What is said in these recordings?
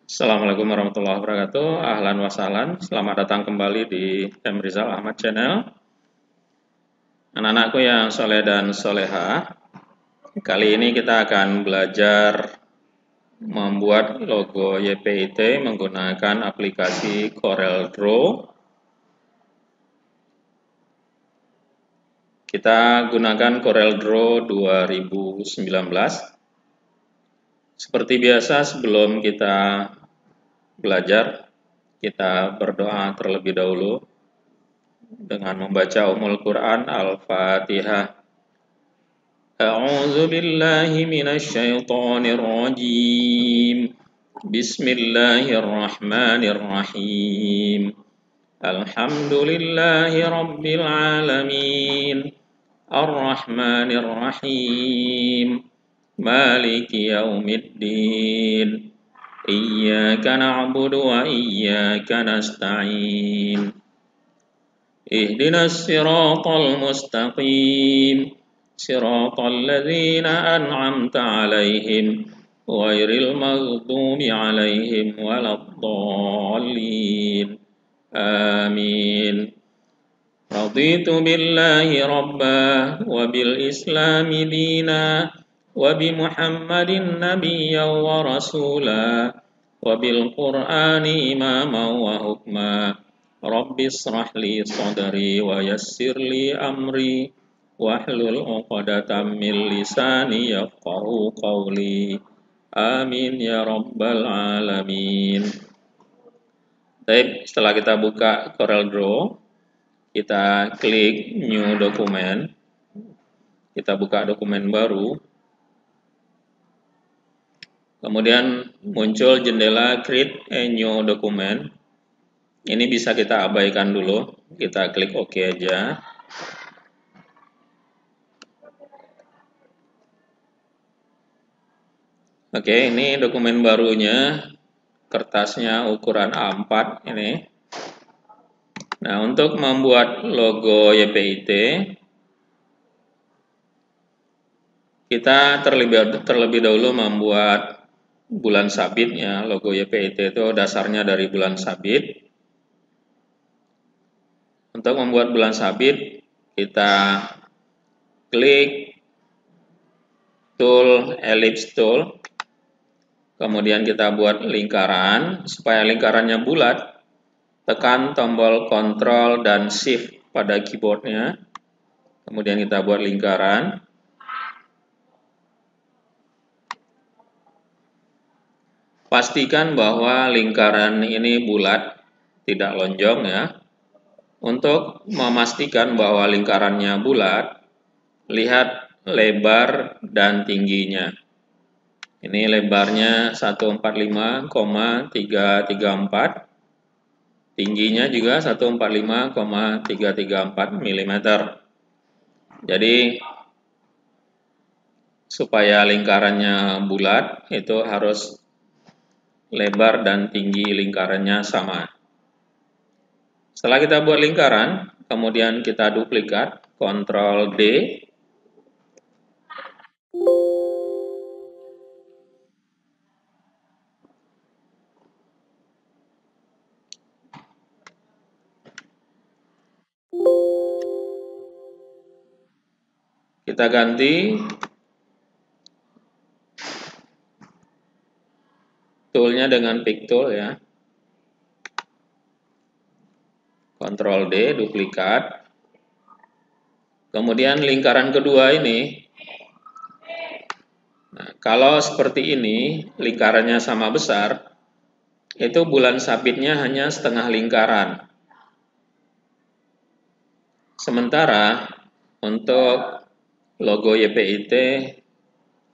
Assalamualaikum warahmatullahi wabarakatuh. Ahlan wa sahlan. Selamat datang kembali di M. Rizal Ahmad Channel. Anak-anakku yang soleh dan soleha, kali ini kita akan belajar membuat logo YPIT menggunakan aplikasi CorelDRAW. Kita gunakan CorelDRAW 2019. Seperti biasa, sebelum kita belajar, kita berdoa terlebih dahulu dengan membaca Ummul Quran Al-Fatihah. A'udzu billahi minasy syaithanir rajim. Bismillahirrahmanirrahim. Alhamdulillahi rabbil alamin. Ar-Rahmanir Rahim. Maliki yaumiddin. Iyyaka na'budu wa iyyaka nasta'in. Ihdinas siratal mustaqim. Siratal ladzina an'amta 'alaihim ghairil maghdubi 'alaihim waladdallin. Amin. Raditu billahi rabba wa bil islami dina wa bi Muhammadin nabiyyan wa rasula wa bil Qur'ani imaman wa hukma. Rabbi israh li sadri wa yassir li amri wahlul 'uqdatam min lisani yafqahu qawli. Amin ya rabbal alamin. Baik, setelah kita buka CorelDRAW, kita klik New Document. Kita buka dokumen baru. Kemudian muncul jendela Create a New Document. Ini bisa kita abaikan dulu. Kita klik OK aja. Oke, ini dokumen barunya. Kertasnya ukuran A4 ini. Nah, untuk membuat logo YPIT, kita terlebih dahulu membuat bulan sabit ya. Logo YPIT itu dasarnya dari bulan sabit. Untuk membuat bulan sabit, kita klik tool ellipse tool. Kemudian kita buat lingkaran. Supaya lingkarannya bulat, tekan tombol Ctrl dan Shift pada keyboardnya. Kemudian kita buat lingkaran. Pastikan bahwa lingkaran ini bulat, tidak lonjong ya. Untuk memastikan bahwa lingkarannya bulat, lihat lebar dan tingginya. Ini lebarnya 145,334. Tingginya juga 145,334 mm. Jadi supaya lingkarannya bulat itu harus lebar dan tinggi lingkarannya sama. Setelah kita buat lingkaran, kemudian kita duplikat, Ctrl D. Kita ganti toolnya dengan Pick Tool ya. Ctrl D, duplikat. Kemudian lingkaran kedua ini, nah, kalau seperti ini, lingkarannya sama besar, itu bulan sabitnya hanya setengah lingkaran. Sementara untuk logo YPIT,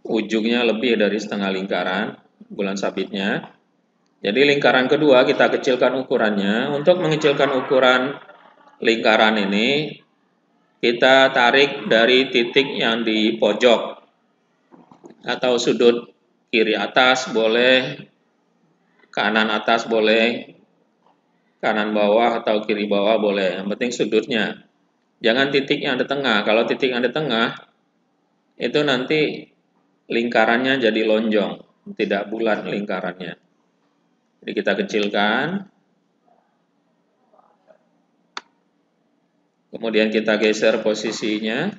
ujungnya lebih dari setengah lingkaran, bulan sabitnya. Jadi lingkaran kedua kita kecilkan ukurannya. Untuk mengecilkan ukuran lingkaran ini, kita tarik dari titik yang di pojok atau sudut kiri atas boleh, kanan atas boleh, kanan bawah atau kiri bawah boleh. Yang penting sudutnya. Jangan titik yang di tengah. Kalau titik yang di tengah, itu nanti lingkarannya jadi lonjong, tidak bulat lingkarannya. Jadi kita kecilkan. Kemudian kita geser posisinya.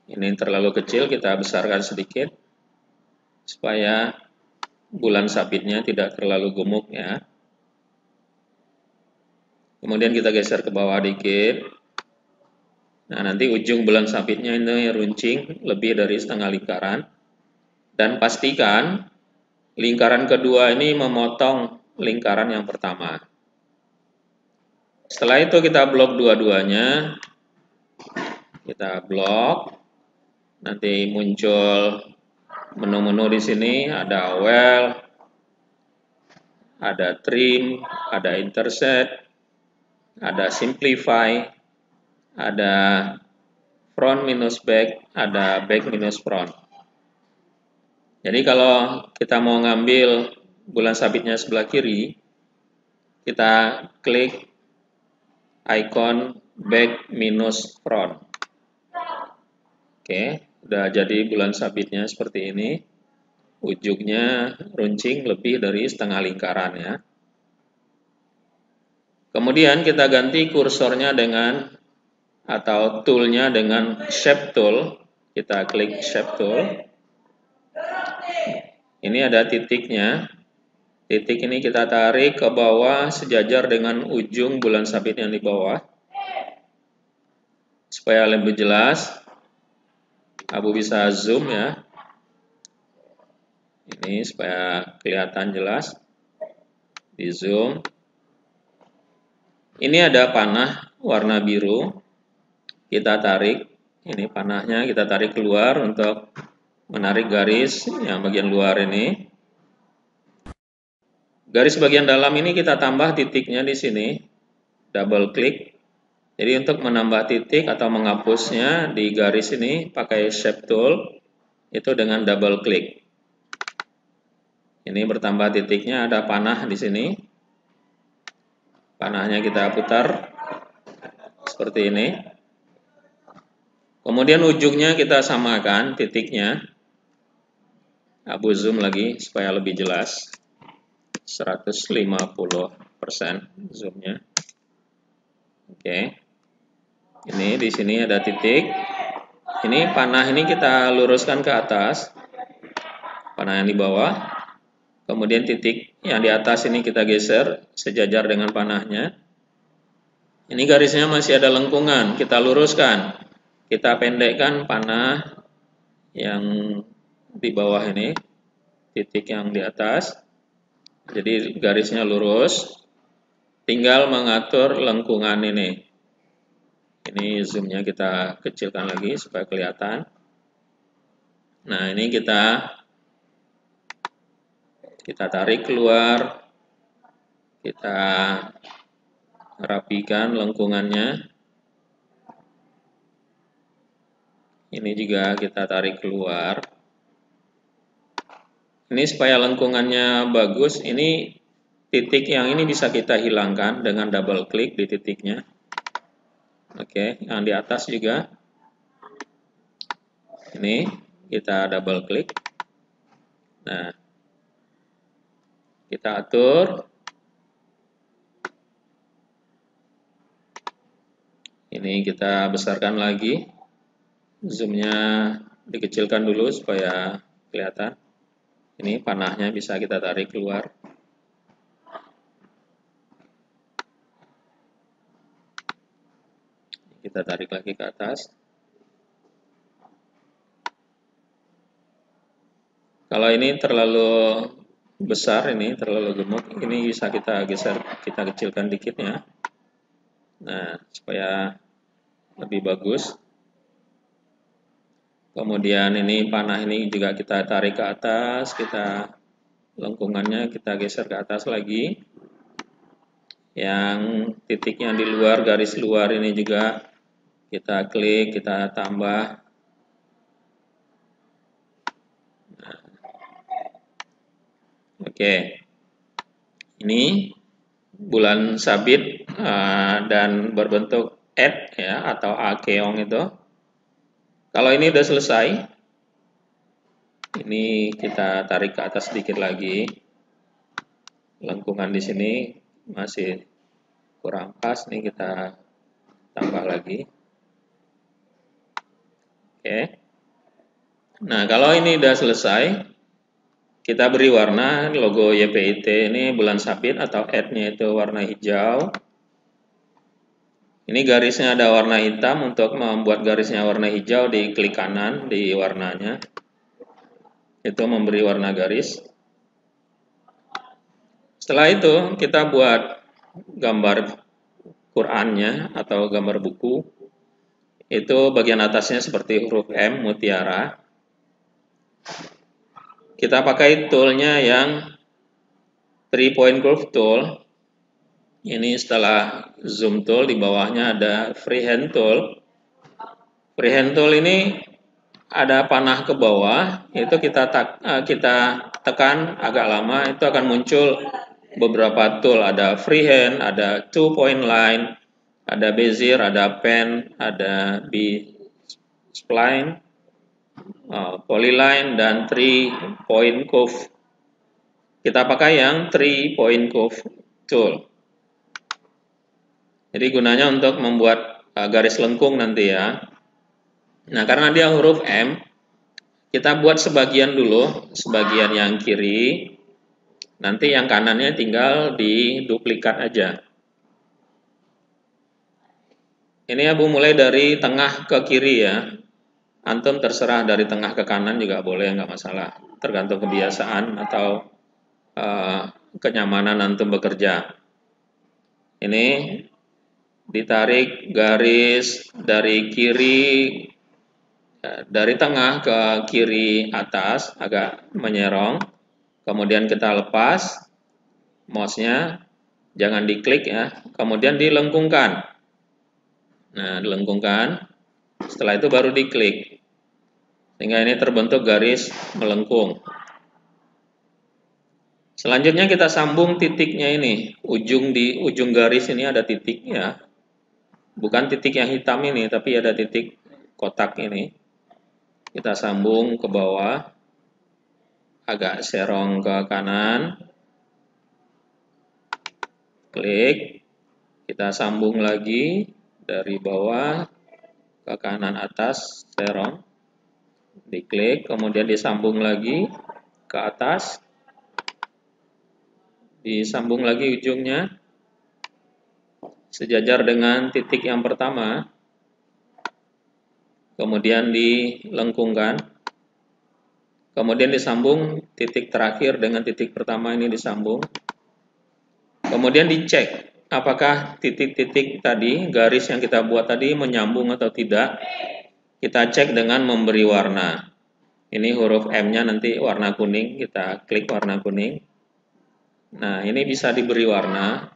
Ini terlalu kecil, kita besarkan sedikit supaya bulan sabitnya tidak terlalu gemuk ya. Kemudian kita geser ke bawah dikit. Nah, nanti ujung bulan sabitnya ini runcing lebih dari setengah lingkaran. Dan pastikan lingkaran kedua ini memotong lingkaran yang pertama. Setelah itu kita blok dua-duanya. Kita blok. Nanti muncul menu-menu di sini, ada well, ada trim, ada intersect, ada simplify, ada front minus back, ada back minus front. Jadi kalau kita mau ngambil bulan sabitnya sebelah kiri, kita klik icon back minus front. Oke, udah jadi bulan sabitnya seperti ini. Ujungnya runcing lebih dari setengah lingkaran ya. Kemudian kita ganti kursornya dengan atau toolnya dengan shape tool. Kita klik shape tool. Ini ada titiknya. Titik ini kita tarik ke bawah sejajar dengan ujung bulan sabit yang di bawah. Supaya lebih jelas, Abu bisa zoom ya. Ini supaya kelihatan jelas. Di zoom. Ini ada panah warna biru. Kita tarik. Ini panahnya kita tarik keluar untuk menarik garis yang bagian luar ini. Garis bagian dalam ini kita tambah titiknya di sini. Double klik. Jadi untuk menambah titik atau menghapusnya di garis ini pakai shape tool. Itu dengan double klik. Ini bertambah titiknya, ada panah di sini. Panahnya kita putar seperti ini. Kemudian ujungnya kita samakan titiknya. Abu zoom lagi supaya lebih jelas. 150% zoomnya. Oke. Ini di sini ada titik. Ini panah ini kita luruskan ke atas. Panah yang di bawah. Kemudian titik yang di atas ini kita geser sejajar dengan panahnya. Ini garisnya masih ada lengkungan, kita luruskan. Kita pendekkan panah yang di bawah ini, titik yang di atas. Jadi garisnya lurus. Tinggal mengatur lengkungan ini. Ini zoomnya kita kecilkan lagi supaya kelihatan. Nah, ini kita tarik keluar, kita rapikan lengkungannya. Ini juga kita tarik keluar. Ini supaya lengkungannya bagus, ini titik yang ini bisa kita hilangkan dengan double klik di titiknya. Oke, yang di atas juga. Ini kita double klik. Nah, kita atur. Ini kita besarkan lagi. Zoomnya dikecilkan dulu supaya kelihatan. Ini panahnya bisa kita tarik keluar. Kita tarik lagi ke atas. Kalau ini terlalu besar, ini terlalu gemuk, ini bisa kita geser, kita kecilkan dikit ya. Nah, supaya lebih bagus. Kemudian ini panah ini juga kita tarik ke atas, kita lengkungannya kita geser ke atas lagi. Yang titik yang di luar, garis luar ini juga kita klik, kita tambah. Nah. Oke. Ini bulan sabit dan berbentuk Ed ya atau A keong itu. Kalau ini udah selesai, Ini kita tarik ke atas sedikit lagi. Lengkungan di sini masih kurang pas, nih kita tambah lagi. Oke. Nah, kalau ini udah selesai, kita beri warna logo YPIT ini bulan sabit atau add-nya itu warna hijau. Ini garisnya ada warna hitam. Untuk membuat garisnya warna hijau, diklik kanan di warnanya. Itu memberi warna garis. Setelah itu kita buat gambar Qurannya atau gambar buku. Itu bagian atasnya seperti huruf M mutiara. Kita pakai toolnya yang 3-point curve tool. Ini setelah zoom tool, di bawahnya ada freehand tool. Freehand tool ini ada panah ke bawah, itu kita tekan agak lama, itu akan muncul beberapa tool. Ada freehand, ada 2-point line, ada bezier, ada pen, ada B-spline, polyline, dan 3-point curve. Kita pakai yang 3-point curve tool. Jadi gunanya untuk membuat garis lengkung nanti ya. Nah, karena dia huruf M, kita buat sebagian dulu, sebagian yang kiri. Nanti yang kanannya tinggal diduplikat aja. Ini Abu mulai dari tengah ke kiri ya. Antum terserah dari tengah ke kanan juga boleh, nggak masalah. Tergantung kebiasaan atau kenyamanan antum bekerja. Ini ditarik garis dari kiri, dari tengah ke kiri atas, agak menyerong. Kemudian kita lepas mouse-nya, jangan diklik ya. Kemudian dilengkungkan. Nah, dilengkungkan. Setelah itu baru diklik. Sehingga ini terbentuk garis melengkung. Selanjutnya kita sambung titiknya ini. Di ujung garis ini ada titik ya. Bukan titik yang hitam ini, tapi ada titik kotak ini. Kita sambung ke bawah. Agak serong ke kanan. Klik. Kita sambung lagi dari bawah ke kanan atas, serong. Diklik, kemudian disambung lagi ke atas. Disambung lagi ujungnya. Sejajar dengan titik yang pertama, kemudian dilengkungkan, kemudian disambung titik terakhir dengan titik pertama ini disambung, kemudian dicek apakah titik-titik tadi, garis yang kita buat tadi menyambung atau tidak. Kita cek dengan memberi warna. Ini huruf M-nya nanti warna kuning, kita klik warna kuning. Nah, ini bisa diberi warna.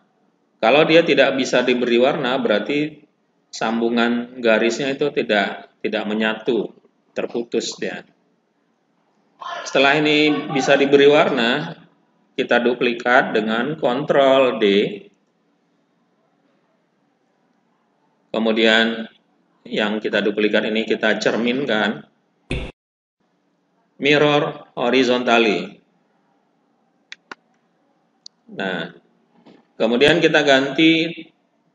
Kalau dia tidak bisa diberi warna, berarti sambungan garisnya itu tidak menyatu, terputus dia. Setelah ini bisa diberi warna, kita duplikat dengan Ctrl D. Kemudian yang kita duplikat ini kita cerminkan. Mirror horizontally. Nah, kemudian kita ganti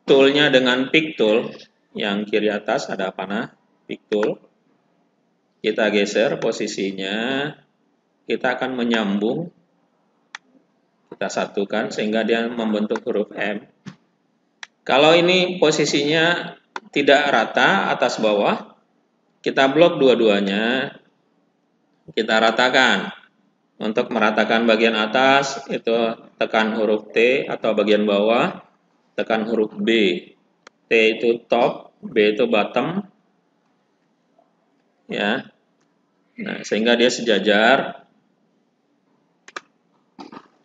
toolnya dengan pick tool. Yang kiri atas ada panah, pick tool. Kita geser posisinya. Kita akan menyambung. Kita satukan sehingga dia membentuk huruf M. Kalau ini posisinya tidak rata atas bawah, kita blok dua-duanya. Kita ratakan. Untuk meratakan bagian atas, itu tekan huruf T atau bagian bawah, tekan huruf B. T itu top, B itu bottom. Ya. Nah, sehingga dia sejajar.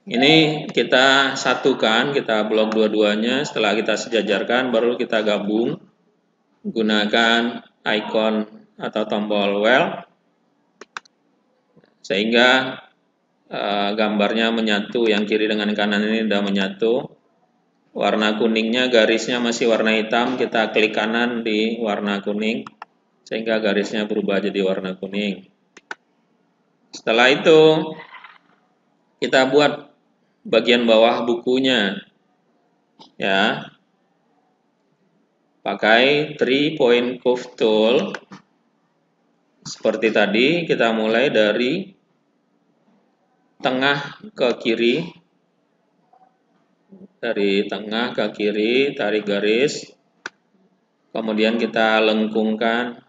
Ini kita satukan, kita blok dua-duanya. Setelah kita sejajarkan, baru kita gabung. Gunakan icon atau tombol well. Sehingga gambarnya menyatu, yang kiri dengan kanan ini sudah menyatu. Warna kuningnya, garisnya masih warna hitam, kita klik kanan di warna kuning, sehingga garisnya berubah jadi warna kuning. Setelah itu kita buat bagian bawah bukunya, ya. Pakai 3-point curve tool. Seperti tadi, kita mulai dari tengah ke kiri. Dari tengah ke kiri, tarik garis. Kemudian kita lengkungkan.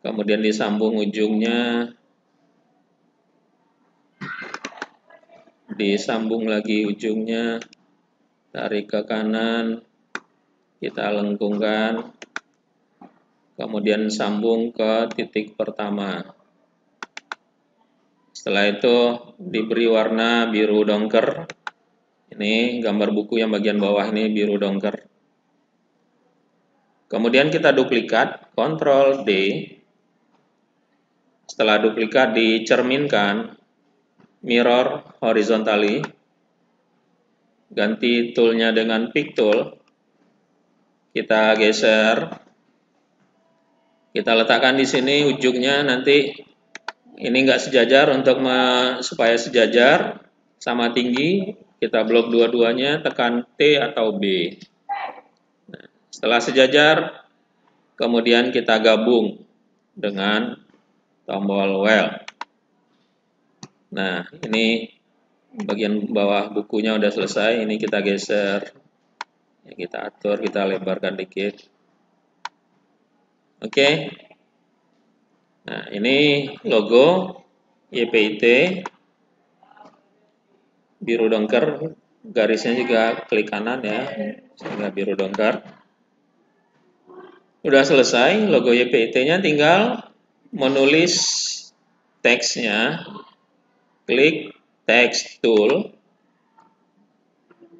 Kemudian disambung ujungnya. Disambung lagi ujungnya. Tarik ke kanan. Kita lengkungkan. Kemudian sambung ke titik pertama. Setelah itu diberi warna biru dongker. Ini gambar buku yang bagian bawah ini biru dongker. Kemudian kita duplikat, Ctrl D. Setelah duplikat dicerminkan, mirror horizontally. Ganti toolnya dengan pick tool. Kita geser. Kita letakkan di sini ujungnya nanti ini enggak sejajar, untuk supaya sejajar sama tinggi kita blok dua-duanya, tekan T atau B. Nah, setelah sejajar kemudian kita gabung dengan tombol well. Nah, ini bagian bawah bukunya udah selesai, ini kita geser. Ya, kita atur, kita lebarkan dikit. Oke. Nah, ini logo YPIT biru dongker, garisnya juga klik kanan ya, sehingga biru dongker. Udah selesai logo YPIT-nya, tinggal menulis teksnya. Klik text tool.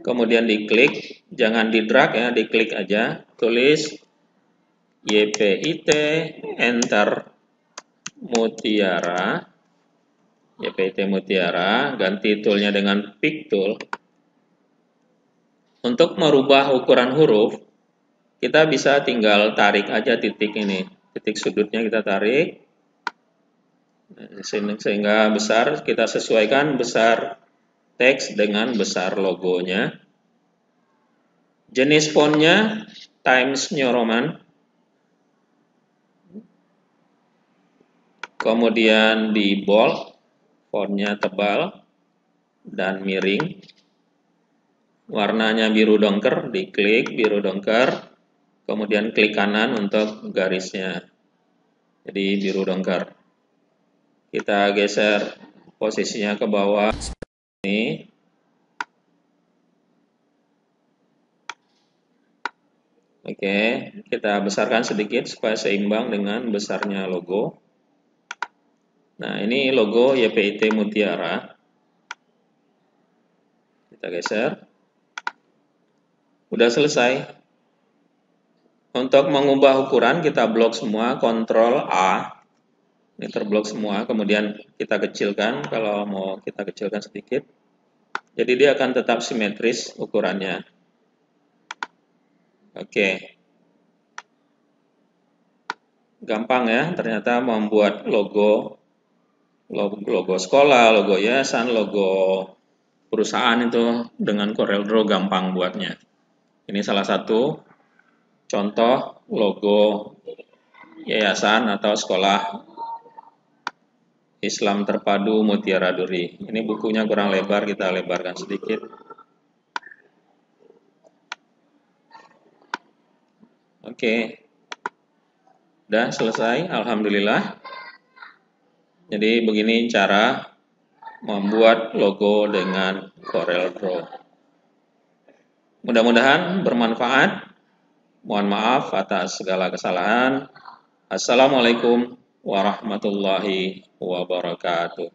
Kemudian diklik, jangan di drag ya, diklik aja, tulis YPIT, enter, Mutiara, YPIT Mutiara, ganti toolnya dengan pick tool. Untuk merubah ukuran huruf, kita bisa tinggal tarik aja titik ini, titik sudutnya kita tarik, sehingga besar, kita sesuaikan besar teks dengan besar logonya. Jenis fontnya Times New Roman. Kemudian di bold, fontnya tebal dan miring. Warnanya biru dongker, diklik biru dongker. Kemudian klik kanan untuk garisnya. Jadi biru dongker. Kita geser posisinya ke bawah ini. Oke, kita besarkan sedikit supaya seimbang dengan besarnya logo. Nah, ini logo YPIT Mutiara. Kita geser. Udah selesai. Untuk mengubah ukuran, kita blok semua, Ctrl A. Ini terblok semua, kemudian kita kecilkan, kalau mau kita kecilkan sedikit. Jadi dia akan tetap simetris ukurannya. Oke. Gampang ya, ternyata membuat logo sekolah, logo yayasan, logo perusahaan itu dengan CorelDRAW gampang buatnya. Ini salah satu contoh logo yayasan atau sekolah Islam Terpadu Mutiara Duri. Ini bukunya kurang lebar, kita lebarkan sedikit. Oke. Udah selesai, alhamdulillah. Jadi begini cara membuat logo dengan CorelDRAW. Mudah-mudahan bermanfaat. Mohon maaf atas segala kesalahan. Assalamualaikum warahmatullahi wabarakatuh.